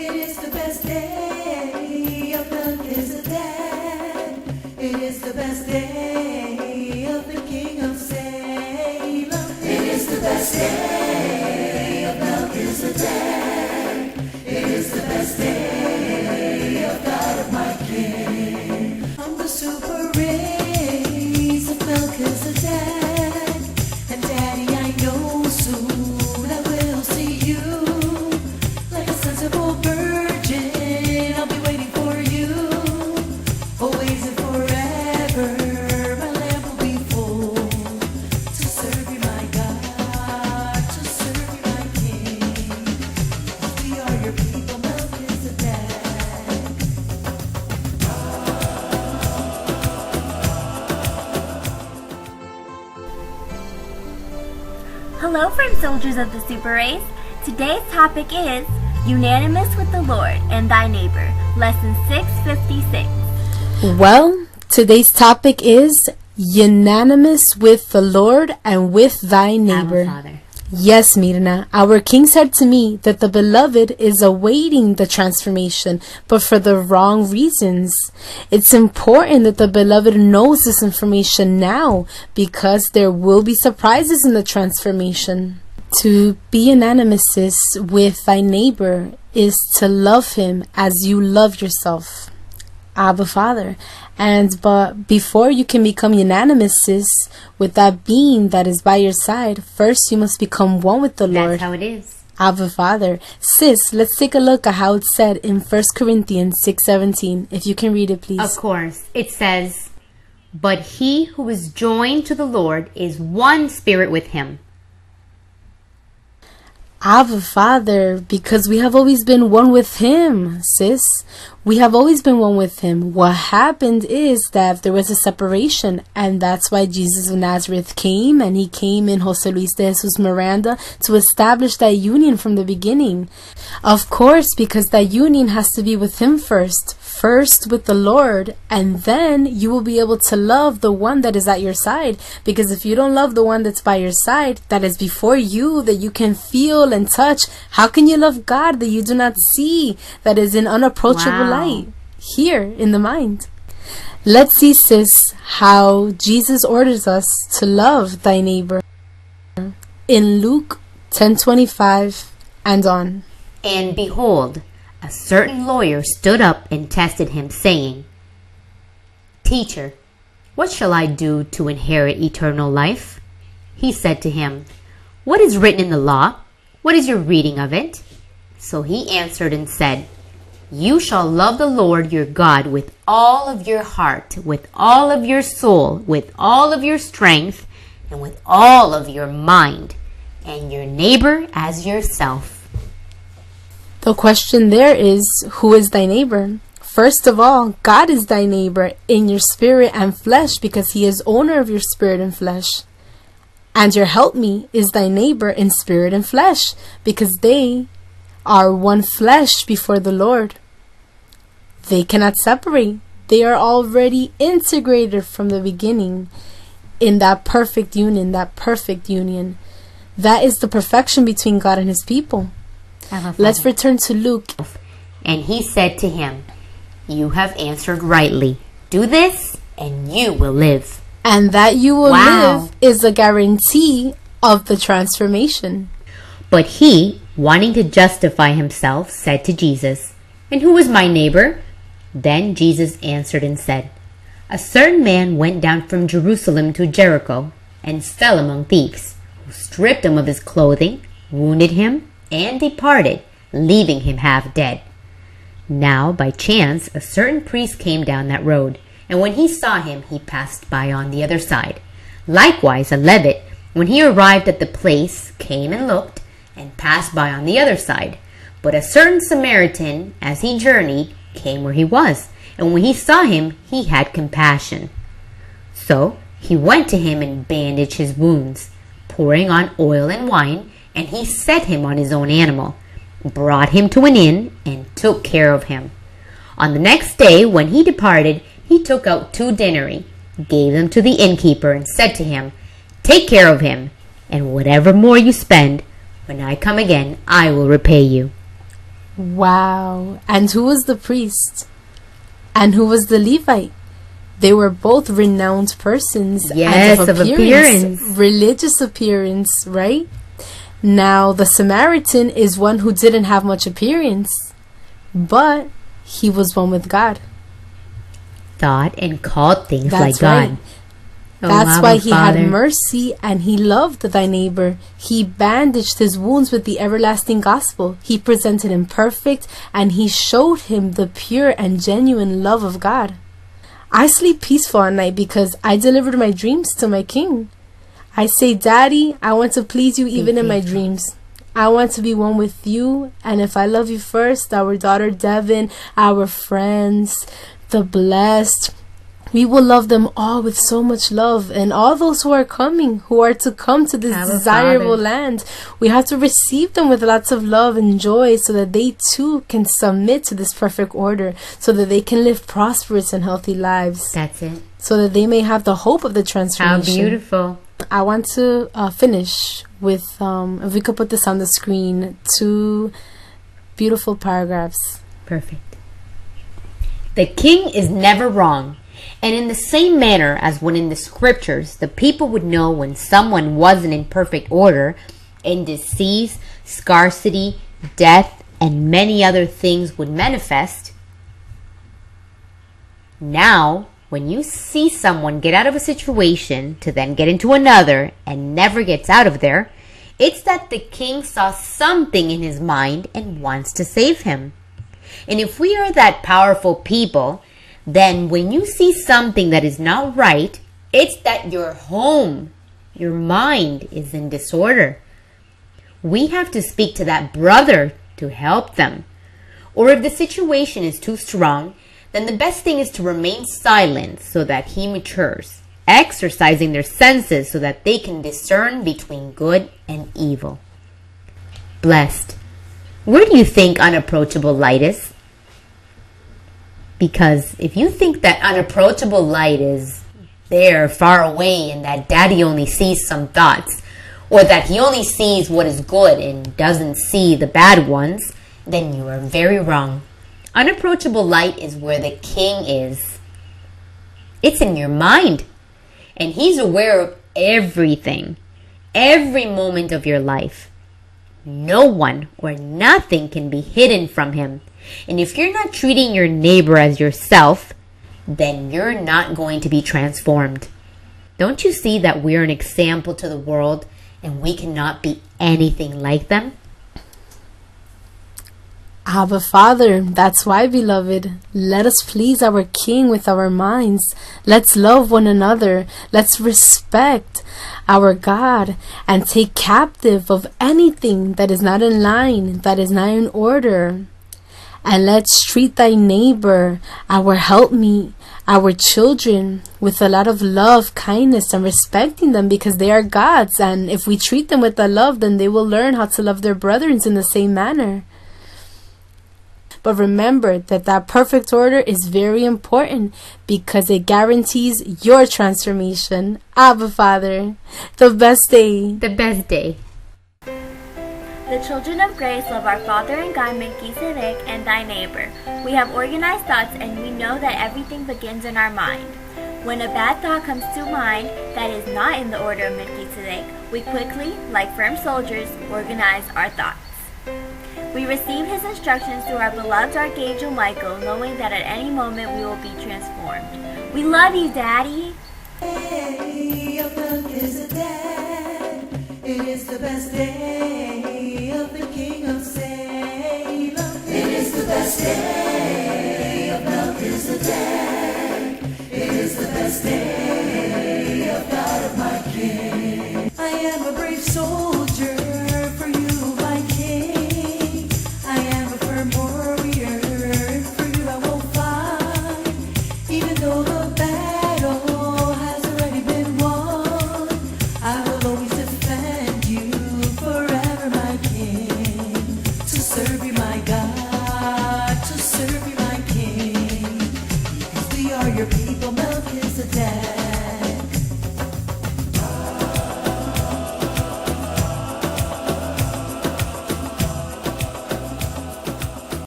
It is the best day of Melchizedek. It is the best day of the King of Salem. It is the best day of Melchizedek. It is the best day of God of my King. From the super rays of Melchizedek. And Daddy, I know soon I will see you. Like a sensible virgin, I'll be waiting for you. Always and forever, my lamp will be full. To serve you, my God, to serve you, my King. We are your people, Melchizedek. Hello, friend soldiers of the Super Race. Today's topic is Unanimous with the Lord and Thy Neighbor, Lesson 656. Well, today's topic is Unanimous with the Lord and with Thy Neighbor. Abba, Father. Yes, Mirna, our King said to me that the beloved is awaiting the transformation, but for the wrong reasons. It's important that the beloved knows this information now, because there will be surprises in the transformation. To be unanimous with thy neighbor is to love him as you love yourself. Abba, Father. But before you can become unanimous with that being that is by your side, first you must become one with the Lord. That's how it is. Abba, Father. Sis, let's take a look at how it's said in 1 Corinthians 6:17. If you can read it, please. Of course. It says, "But he who is joined to the Lord is one spirit with him." Abba, Father, because we have always been one with him, sis. We have always been one with him. What happened is that there was a separation, and that's why Jesus of Nazareth came, and he came in Jose Luis de Jesus Miranda to establish that union from the beginning. Of course, because that union has to be with him first with the Lord, and then you will be able to love the one that is at your side. Because if you don't love the one that's by your side, that is before you, that you can feel and touch, how can you love God that you do not see, that is in unapproachable light here in the mind? Let's see, sis, how Jesus orders us to love thy neighbor in Luke 10:25 and on. And behold, a certain lawyer stood up and tested him, saying, "Teacher, what shall I do to inherit eternal life?" He said to him, "What is written in the law? What is your reading of it?" So he answered and said, "You shall love the Lord your God with all of your heart, with all of your soul, with all of your strength, and with all of your mind, and your neighbor as yourself." The question there is, who is thy neighbor? First of all, God is thy neighbor in your spirit and flesh, because he is owner of your spirit and flesh. And your helpmeet is thy neighbor in spirit and flesh, because they are one flesh before the Lord. They cannot separate. They are already integrated from the beginning in that perfect union, That is the perfection between God and his people. Let's return to Luke. And he said to him, "You have answered rightly. Do this, and you will live." And that you will live is a guarantee of the transformation. But he, wanting to justify himself, said to Jesus, "And who is my neighbor?" Then Jesus answered and said, "A certain man went down from Jerusalem to Jericho, and fell among thieves, who stripped him of his clothing, wounded him, and departed, leaving him half dead. Now, by chance, a certain priest came down that road, and when he saw him, he passed by on the other side. Likewise, a Levite, when he arrived at the place, came and looked, and passed by on the other side. But a certain Samaritan, as he journeyed, came where he was, and when he saw him, he had compassion. So he went to him and bandaged his wounds, pouring on oil and wine, and he set him on his own animal, brought him to an inn, and took care of him. On the next day, when he departed, he took out 2 denarii, gave them to the innkeeper, and said to him, "Take care of him, and whatever more you spend, when I come again, I will repay you." Wow. And who was the priest? And who was the Levite? They were both renowned persons. Yes, and of appearance. Religious appearance, right? Now, the Samaritan is one who didn't have much appearance, but he was one with God. Thought and called things That's like God. right. Oh, That's Abba, why he Father. had mercy and he loved thy neighbor. He bandaged his wounds with the everlasting gospel. He presented him perfect and he showed him the pure and genuine love of God. I sleep peaceful at night because I delivered my dreams to my king. I say, Daddy, I want to please you even in my dreams. I want to be one with you. And if I love you first, our daughter Devin, our friends, the blessed, we will love them all with so much love. And all those who are coming, who are to come to this Our desirable Father. land, we have to receive them with lots of love and joy so that they too can submit to this perfect order, so that they can live prosperous and healthy lives, That's it. so that they may have the hope of the How transformation. beautiful. I want to finish with, if we could put this on the screen, 2 beautiful paragraphs. Perfect. The king is never wrong. And in the same manner as when in the scriptures the people would know when someone wasn't in perfect order, and disease, scarcity, death, and many other things would manifest, now when you see someone get out of a situation to then get into another and never gets out of there, it's that the king saw something in his mind and wants to save him. And if we are that powerful people, then when you see something that is not right, it's that your home, your mind is in disorder. We have to speak to that brother to help them. Or if the situation is too strong, then the best thing is to remain silent so that he matures, exercising their senses so that they can discern between good and evil. Blessed. Where do you think unapproachable light is? Because if you think that unapproachable light is there far away and that daddy only sees some thoughts, or that he only sees what is good and doesn't see the bad ones, then you are very wrong. Unapproachable light is where the king is. It's in your mind. And he's aware of everything, every moment of your life. No one or nothing can be hidden from him. And if you're not treating your neighbor as yourself, then you're not going to be transformed. Don't you see that we're an example to the world and we cannot be anything like them? Abba Father, that's why, beloved, let us please our King with our minds. Let's love one another. Let's respect our God and take captive of anything that is not in line, that is not in order. And let's treat thy neighbor, our helpmeet, our children, with a lot of love, kindness, and respecting them because they are God's. And if we treat them with that love, then they will learn how to love their brothers in the same manner. But remember that that perfect order is very important because it guarantees your transformation. Abba Father, the best day. The best day. The children of grace love our Father and God Melchizedek and thy neighbor. We have organized thoughts and we know that everything begins in our mind. When a bad thought comes to mind that is not in the order of Melchizedek, we quickly, like firm soldiers, organize our thoughts. We receive his instructions through our beloved Archangel Michael, knowing that at any moment we will be transformed. We love you, Daddy! Day of Melchizedek, it is the best day of the King of Salem. It is the best day of Melchizedek, it is the best day